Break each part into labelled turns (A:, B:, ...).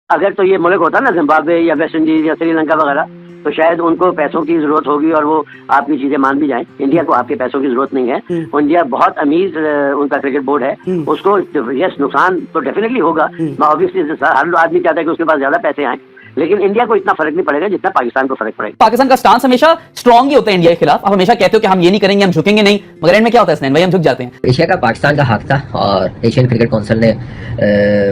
A: अगर तो ये मुल्क होता ना जिम्बाब्वे या वेस्ट इंडीज या श्रीलंका वगैरह, तो शायद उनको पैसों की जरूरत होगी और वो आपकी चीजें मान भी जाएं। इंडिया को आपके पैसों की जरूरत नहीं है। इंडिया बहुत अमीर उनका क्रिकेट बोर्ड है, उसको यस नुकसान तो डेफिनेटली होगा। ऑब्वियसली हर आदमी चाहता है कि उसके पास ज्यादा पैसे आए, लेकिन इंडिया को इतना फर्क नहीं पड़ेगा जितना पाकिस्तान को फर्क पड़ेगा।
B: पाकिस्तान का स्टांस हमेशा स्ट्रांग ही होता है इंडिया के खिलाफ। आप हमेशा कहते हो कि हम ये नहीं करेंगे, हम झुकेंगे नहीं, मगर एंड में क्या होता है स्नैन भाई, हम झुक जाते हैं।
C: एशिया का पाकिस्तान का हक था और एशियन क्रिकेट काउंसिल ने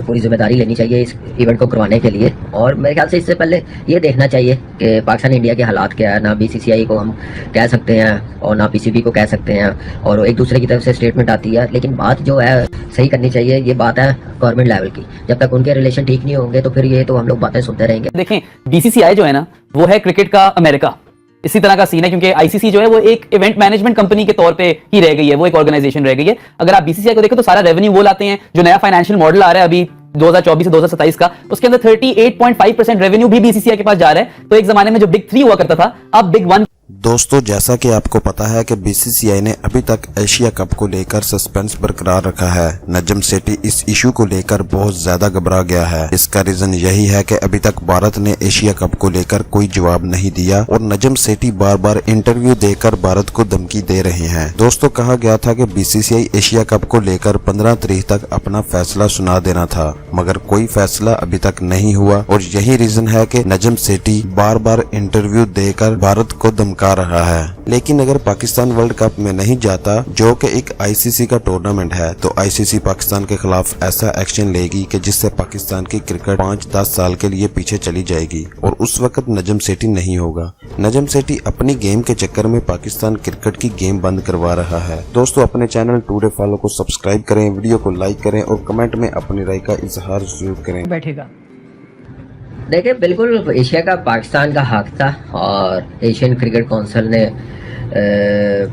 C: पूरी जिम्मेदारी लेनी चाहिए इस इवेंट को करवाने के लिए। और मेरे ख्याल से इससे पहले ये देखना चाहिए कि पाकिस्तान इंडिया के हालात क्या है। ना बीसीसीआई को हम कह सकते हैं और ना पीसीबी को कह सकते हैं, और एक दूसरे की तरफ से स्टेटमेंट आती है, लेकिन बात जो है सही करनी चाहिए। ये बात है गवर्नमेंट लेवल की। जब तक उनके रिलेशन ठीक नहीं होंगे तो फिर ये तो हम लोग बातें सुनते रहेंगे।
B: देखें बीसीसीआई जो है ना, वो है क्रिकेट का अमेरिका। इसी तरह का सीन है, क्योंकि आईसीसी जो है वो एक इवेंट मैनेजमेंट कंपनी के तौर पे ही रह गई है, वो एक ऑर्गेनाइजेशन रह गई है। अगर आप बीसीसीआई को देखें तो सारा रेवेन्यू वो लाते हैं। जो नया फाइनेंशियल मॉडल आ रहा है अभी 2024 से 2027 का, उसके अंदर 38.5% रेवेन्यू भी बीसीसीआई के पास जा रहा है। तो एक जमाने में जो बिग 3 हुआ करता था, अब बिग 1।
D: दोस्तों, जैसा कि आपको पता है कि बीसीसीआई ने अभी तक एशिया कप को लेकर सस्पेंस बरकरार रखा है। नजम सेठी इस इशू को लेकर बहुत ज्यादा घबरा गया है। इसका रीजन यही है कि अभी तक भारत ने एशिया कप को लेकर कोई जवाब नहीं दिया और नजम सेठी बार बार इंटरव्यू देकर भारत को धमकी दे रहे हैं। दोस्तों, कहा गया था कि बीसीसीआई एशिया कप को लेकर 15 तारीख तक अपना फैसला सुना देना था, मगर कोई फैसला अभी तक नहीं हुआ और यही रीजन है कि नजम सेठी बार बार इंटरव्यू देकर भारत को धमका रहा है। लेकिन अगर पाकिस्तान वर्ल्ड कप में नहीं जाता, जो कि एक आईसीसी का टूर्नामेंट है, तो आईसीसी पाकिस्तान के खिलाफ ऐसा एक्शन लेगी कि जिससे पाकिस्तान की क्रिकेट 5-10 साल के लिए पीछे चली जाएगी और उस वक्त नजम सेठी नहीं होगा। नजम सेठी अपनी गेम के चक्कर में पाकिस्तान क्रिकेट की गेम बंद करवा रहा है। दोस्तों, अपने चैनल टुडे फॉलो को सब्सक्राइब करें, वीडियो को लाइक करें और कमेंट में अपनी राय का इजहार जरूर करें।
E: बैठेगा
C: देखिए, बिल्कुल एशिया का पाकिस्तान का हक था और एशियन क्रिकेट काउंसिल ने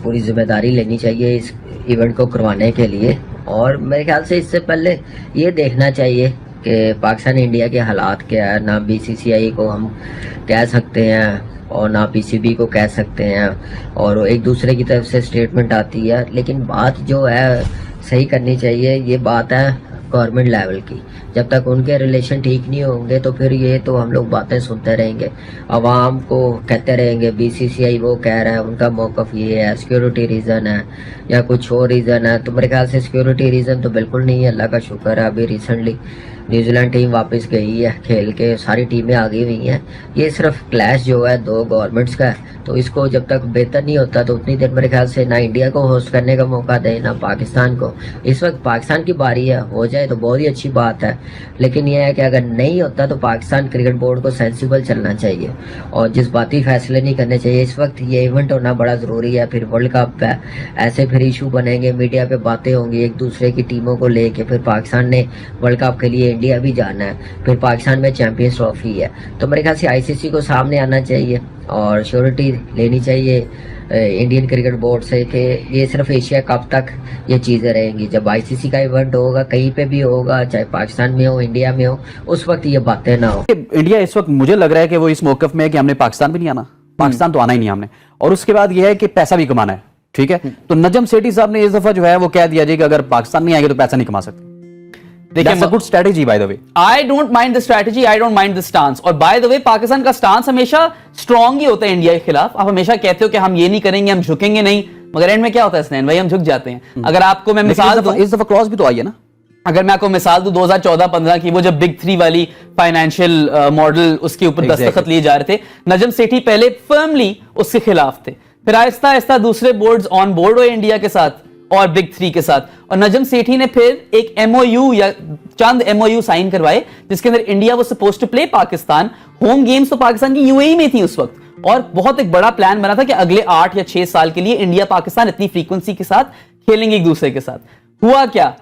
C: पूरी जिम्मेदारी लेनी चाहिए इस इवेंट को करवाने के लिए। और मेरे ख्याल से इससे पहले ये देखना चाहिए कि पाकिस्तान इंडिया के हालात क्या है। ना बीसीसीआई को हम कह सकते हैं और ना पीसीबी को कह सकते हैं, और एक दूसरे की तरफ से स्टेटमेंट आती है, लेकिन बात जो है सही करनी चाहिए। ये बात है गवर्नमेंट लेवल की। जब तक उनके रिलेशन ठीक नहीं होंगे तो फिर ये तो हम लोग बातें सुनते रहेंगे, आवाम को कहते रहेंगे बीसीसीआई वो कह रहा है, उनका मौकफ ये है, सिक्योरिटी रीज़न है या कुछ और रीज़न है। तो मेरे ख्याल से सिक्योरिटी रीज़न तो बिल्कुल नहीं है, अल्लाह का शुक्र है। अभी रिसेंटली न्यूजीलैंड टीम वापस गई है खेल के, सारी टीमें आ गई हुई हैं। ये सिर्फ क्लैश जो है दो गवर्नमेंट्स का है, तो इसको जब तक बेहतर नहीं होता तो उतनी देर मेरे ख्याल से ना इंडिया को होस्ट करने का मौका दे ना पाकिस्तान को। इस वक्त पाकिस्तान की बारी है, हो जाए तो बहुत ही अच्छी बात है, लेकिन यह है कि अगर नहीं होता तो पाकिस्तान क्रिकेट बोर्ड को सेंसिबल चलना चाहिए और जज्बाती फैसले नहीं करने चाहिए। इस वक्त ये इवेंट होना बड़ा ज़रूरी है। फिर वर्ल्ड कप है, ऐसे फिर इशू बनेंगे, मीडिया पे बातें होंगी एक दूसरे की टीमों को लेके। फिर पाकिस्तान ने वर्ल्ड कप के लिए इंडिया भी जाना है, फिर पाकिस्तान में चैंपियंस ट्रॉफी है। तो मेरे ख्याल से आईसीसी को सामने आना चाहिए और श्योरिटी लेनी चाहिए इंडियन क्रिकेट बोर्ड से कि ये सिर्फ एशिया कप तक ये चीज़ें रहेंगी। जब आईसीसी का इवेंट होगा, कहीं पे भी होगा, चाहे पाकिस्तान में हो इंडिया में हो, उस वक्त ये बातें ना हो।
B: इंडिया इस वक्त मुझे लग रहा है कि वो इस मौकफ में है कि हमने पाकिस्तान भी नहीं आना, पाकिस्तान तो आना ही नहीं हमने। और उसके बाद ये है कि पैसा भी कमाना है, ठीक है। तो नजम सेठी साहब ने इस दफा जो है वो कह दिया जी कि अगर पाकिस्तान नहीं आएगा तो पैसा नहीं कमा सकते। That's a good strategy, by the way. I don't mind the strategy, I don't mind the stance. और by the way, पाकिस्तान का स्टांस हमेशा स्ट्रांग ही होता है इंडिया के खिलाफ। आप हमेशा कहते हो कि हम ये नहीं करेंगे, हम झुकेंगे नहीं, मगर एंड में क्या होता है स्नैन भाई, हम झुक जाते हैं। अगर आपको मैं मिसाल दूं, इस दफा क्लॉज भी तो आई है ना। अगर मैं आपको मिसाल दूं 2014-15 की, वो जब बिग 3 वाली फाइनेंशियल मॉडल उसके ऊपर दस्तखत लिए जा रहे थे, नजम सेठी पहले फर्मली उसके खिलाफ थे, फिर आहिस्ता आहिस्ता दूसरे बोर्ड्स ऑन बोर्ड हुए इंडिया के साथ और बिग 3 के साथ, और नजम सेठी ने फिर एक एमओयू या चंद एमओयू साइन करवाए जिसके अंदर India was supposed to play Pakistan. Home games तो पाकिस्तान की यूएई में थी उस वक्त, और बहुत एक बड़ा प्लान बना था कि अगले 8 या 6 साल के लिए इंडिया पाकिस्तान इतनी फ्रीक्वेंसी के साथ खेलेंगे एक दूसरे के साथ। हुआ क्या,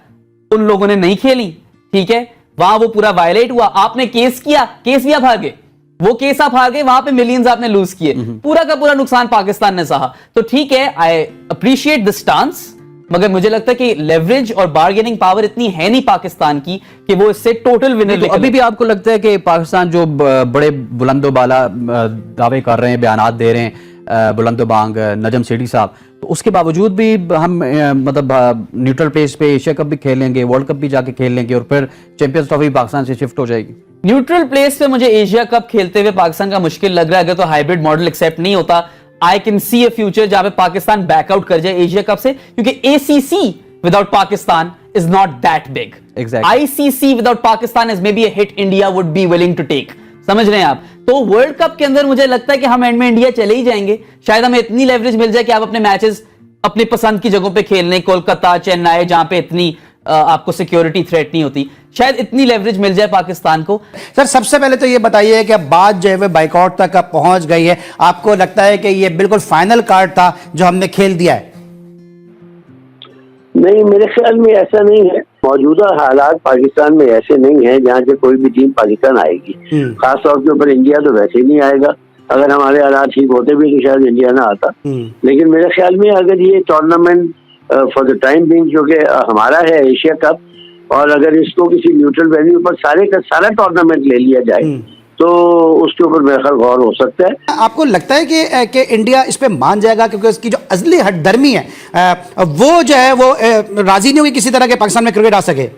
B: उन लोगों ने नहीं खेली, ठीक है, वहां वो पूरा वायलेट हुआ। आपने केस किया, केस भी आप हार गए, वो केस आप हार गए, वहां पे मिलियंस आपने लूज किए, पूरा का पूरा नुकसान पाकिस्तान ने सहा। तो ठीक है, आई अप्रिशिएट द स्टांस, मगर मुझे लगता है कि लेवरेज और बार्गेनिंग पावर इतनी है नहीं पाकिस्तान की कि वो इससे टोटल विनर। तो अभी भी आपको लगता है कि पाकिस्तान जो बड़े बुलंदोबाला दावे कर रहे हैं, बयानात दे रहे हैं बुलंदोबांग नजम सेठी साहब, तो उसके बावजूद भी हम मतलब न्यूट्रल प्लेस पे एशिया कप भी खेलेंगे, वर्ल्ड कप भी जाके खेल लेंगे और फिर चैंपियंस ट्रॉफी पाकिस्तान से शिफ्ट हो जाएगी? न्यूट्रल प्लेस पे मुझे एशिया कप खेलते हुए पाकिस्तान का मुश्किल लग रहा है। अगर तो हाइब्रिड मॉडल एक्सेप्ट नहीं होता, I can see a future जहां पे पाकिस्तान बैकआउट कर जाए एशिया कप से, क्योंकि ACC without Pakistan is not that big.
E: Exactly.
B: ICC without Pakistan is maybe a hit India would be willing to take. समझ रहे हैं आप? तो वर्ल्ड कप के अंदर मुझे लगता है कि हम एंड में इंडिया चले ही जाएंगे। शायद हमें इतनी लेवरेज मिल जाए कि आप अपने मैचेस अपनी पसंद की जगहों पे खेल लें, कोलकाता, चेन्नई, जहां पे इतनी आपको सिक्योरिटी थ्रेट नहीं होती, शायद इतनी लेवरेज मिल जाए पाकिस्तान को।
E: सर सबसे पहले तो ये बताइए कि अब बात जो है वो बाइकआउट तक अब पहुंच गई है, आपको लगता है कि ये बिल्कुल फाइनल कार्ड था जो हमने खेल दिया है?
A: नहीं, मेरे ख्याल में ऐसा नहीं है। मौजूदा हालात पाकिस्तान में ऐसे नहीं है जहाँ से कोई भी टीम पाकिस्तान आएगी। खासतौर के ऊपर इंडिया तो वैसे ही नहीं आएगा। अगर हमारे हालात ठीक होते भी तो शायद इंडिया ना आता। लेकिन मेरे ख्याल में अगर ये tournament for the time being जो कि हमारा है एशिया कप, और अगर इसको किसी न्यूट्रल वेन्यू पर सारे का सारा टूर्नामेंट ले लिया जाए तो उसके ऊपर मेरा ख्याल गौर हो सकता है।
E: आपको लगता है कि इंडिया इस पे मान जाएगा, क्योंकि उसकी जो असली हटदर्मी है वो जो है वो राजी नहीं होगी किसी तरह के पाकिस्तान में क्रिकेट आ सके?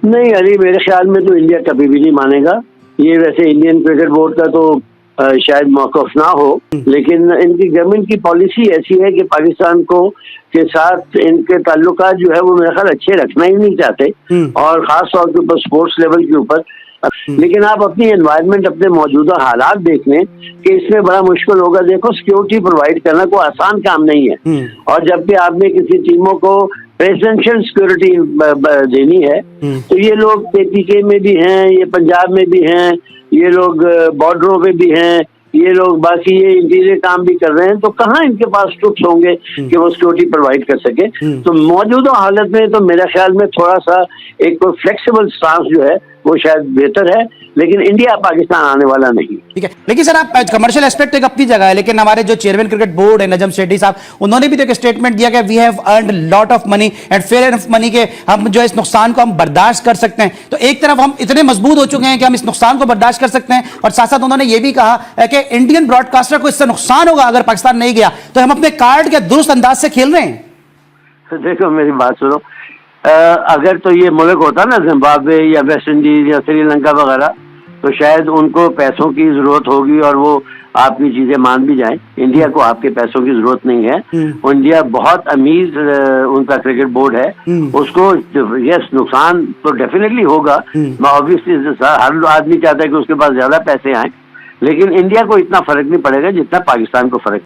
A: नहीं अली, मेरे ख्याल में तो इंडिया कभी भी नहीं मानेगा। ये वैसे इंडियन क्रिकेट बोर्ड का तो शायद मौकफ ना हो, लेकिन इनकी गवर्नमेंट की पॉलिसी ऐसी है कि पाकिस्तान को के साथ इनके ताल्लुकात जो है वो मेरा ख्याल अच्छे रखना ही नहीं चाहते, और खास तौर के ऊपर स्पोर्ट्स लेवल के ऊपर। लेकिन आप अपनी एनवायरनमेंट, अपने मौजूदा हालात देख लें कि इसमें बड़ा मुश्किल होगा। देखो, सिक्योरिटी प्रोवाइड करना कोई आसान काम नहीं है, और जबकि आपने किसी टीमों को प्रेसिडेंशियल सिक्योरिटी देनी है तो ये लोग केपीके में भी हैं, ये पंजाब में भी हैं, ये लोग बॉर्डरों पे भी हैं, ये लोग बाकी ये इंटीरियर काम भी कर रहे हैं, तो कहाँ इनके पास ट्रुप्स होंगे कि वो सिक्योरिटी प्रोवाइड कर सके। तो मौजूदा हालत में तो मेरे ख्याल में थोड़ा सा एक फ्लेक्सिबल स्टांस जो है वो शायद बेहतर है, लेकिन इंडिया पाकिस्तान आने वाला नहीं।
E: ठीक है, लेकिन सर आप कमर्शियल एस्पेक्ट एक अपनी जगह है, लेकिन हमारे जो चेयरमैन क्रिकेट बोर्ड है नजम सेठी साहब, उन्होंने भी तो एक स्टेटमेंट दिया कि we have earned lot of money and fair enough money, के हम जो इस नुकसान को हम बर्दाश्त कर सकते हैं। तो एक तरफ हम इतने मजबूत हो चुके हैं कि हम इस नुकसान को बर्दाश्त कर सकते हैं, और साथ साथ उन्होंने ये भी कहा कि इंडियन ब्रॉडकास्टर को इससे नुकसान होगा अगर पाकिस्तान नहीं गया, तो हम अपने कार्ड के दुरुस्त अंदाज से खेल रहे हैं।
A: देखो मेरी बात सुनो, अगर तो ये मुल्क होता ना जिम्बाब्वे या वेस्ट इंडीज या श्रीलंका वगैरह, तो शायद उनको पैसों की जरूरत होगी और वो आपकी चीजें मान भी जाएं। इंडिया को आपके पैसों की जरूरत नहीं है। इंडिया बहुत अमीर उनका क्रिकेट बोर्ड है, उसको यस नुकसान तो डेफिनेटली होगा। ऑब्वियसली हर आदमी चाहता है कि उसके पास ज्यादा पैसे आए, लेकिन इंडिया को इतना फर्क नहीं पड़ेगा जितना पाकिस्तान को फर्क